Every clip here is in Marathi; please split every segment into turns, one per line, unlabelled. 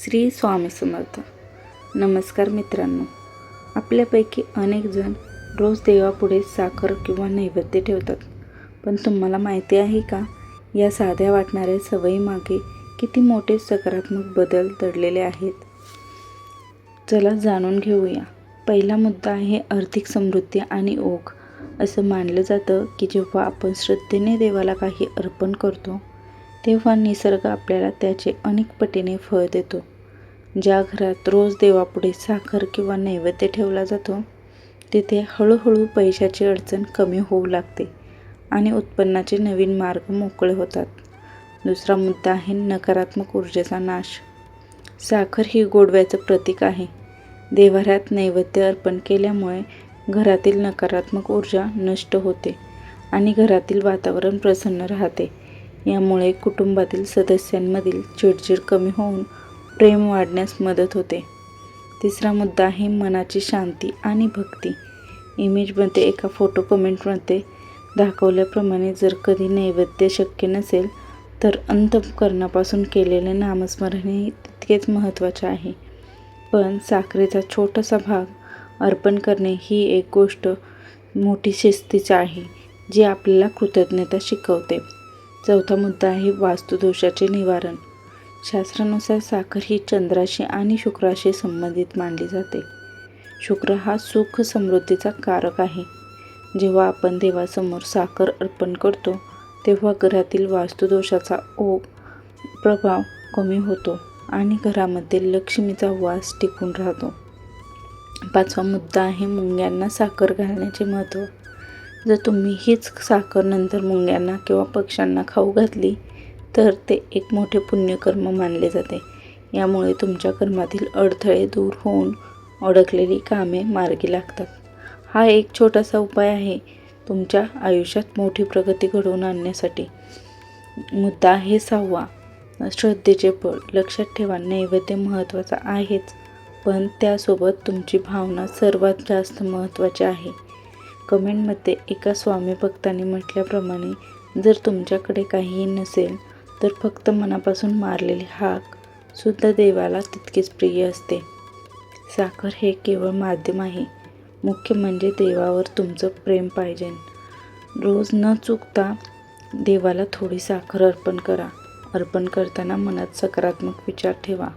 श्री स्वामी समर्थ. नमस्कार मित्रांनो. आपल्यापैकी अनेक जण रोज देवापुढे साखर किंवा नैवेद्य ठेवतात. पण तुम्हाला माहिती आहे का, या साध्या वाटणाऱ्या सवयीमागे किती मोठे सकारात्मक बदल दडलेले आहेत? चला जाणून घेऊया. पहिला मुद्दा आहे आर्थिक समृद्धी आणि ओघ. असं मानलं जातं की जेव्हा आपण श्रद्धेने देवाला काही अर्पण करतो, तेव्हा निसर्ग आपल्याला त्याचे अनेक पटीने फळ देतो. ज्या घरात रोज देवापुढे साखर किंवा नैवेद्य ठेवला जातो, तिथे हळूहळू पैशाची अडचण कमी होऊ लागते आणि उत्पन्नाचे नवीन मार्ग मोकळे होतात. दुसरा मुद्दा आहे नकारात्मक ऊर्जेचा नाश. साखर ही गोडव्याचं प्रतीक आहे. देवाऱ्यात नैवेद्य अर्पण केल्यामुळे घरातील नकारात्मक ऊर्जा नष्ट होते आणि घरातील वातावरण प्रसन्न राहते. यामुळे कुटुंबातील सदस्यांमधील चिडचिड कमी होऊन प्रेम वाढण्यास मदत होते. तिसरा मुद्दा आहे मनाची शांती आणि भक्ती. इमेजमध्ये एका फोटो कमेंटमध्ये दाखवल्याप्रमाणे जर कधी नैवेद्य शक्य नसेल तर अंतःकरणापासून केलेले नामस्मरणही तितकेच महत्त्वाचे आहे. पण साखरेचा छोटासा भाग अर्पण करणे ही एक गोष्ट मोठी शिस्तीची आहे, जी आपल्याला कृतज्ञता शिकवते. चौथा मुद्दा आहे वास्तुदोषाचे निवारण. शास्त्रानुसार साखर ही चंद्राशी आणि शुक्राशी संबंधित मानली जाते. शुक्र हा सुख समृद्धीचा कारक आहे. जेव्हा आपण देवासमोर साखर अर्पण करतो, तेव्हा घरातील वास्तुदोषाचा प्रभाव कमी होतो आणि घरामध्ये लक्ष्मीचा वास टिकून राहतो. पाचवा मुद्दा आहे मुंग्यांना साखर घालण्याचे महत्त्व. जर तुम्ही हीच साखर नंतर मुंग्यांना किंवा पक्ष्यांना खाऊ घातली तर ते एक मोठे पुण्यकर्म मानले जाते. यामुळे तुमच्या कर्मातील अडथळे दूर होऊन अडकलेली कामे मार्गी लागतात. हा एक छोटासा उपाय आहे तुमच्या आयुष्यात मोठी प्रगती घडवून आणण्यासाठी. मुद्दा आहे सहावा श्रद्धेचे बळ. लक्षात ठेवा, नैवेद्य महत्त्वाचा आहेच, पण त्यासोबत तुमची भावना सर्वात जास्त महत्त्वाची आहे. कमेंटमध्ये एका स्वामी भक्तांनी म्हटल्याप्रमाणे, जर तुमच्याकडे काहीही नसेल तर फक्त मनापासून मारलेली हाक सुद्धा देवाला तितकीच प्रिय असते. साखर हे केवळ माध्यम आहे, मुख्य म्हणजे देवावर तुमचं प्रेम पाहिजे. रोज न चुकता देवाला थोडी साखर अर्पण करा. अर्पण करताना मनात सकारात्मक विचार ठेवा.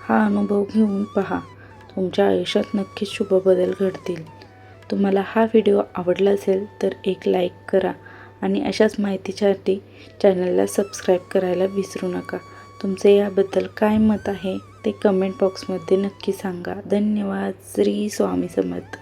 हा अनुभव घेऊन पहा, तुमच्या आयुष्यात नक्कीच शुभ बदल घडतील. तुम्हाला हा व्हिडिओ आवडला असेल तर एक लाईक करा आणि अशाच माहितीसाठी चॅनलला सबस्क्राईब करायला विसरू नका. तुमचे याबद्दल काय मत आहे ते कमेंट बॉक्समध्ये नक्की सांगा. धन्यवाद. श्री स्वामी समर्थ.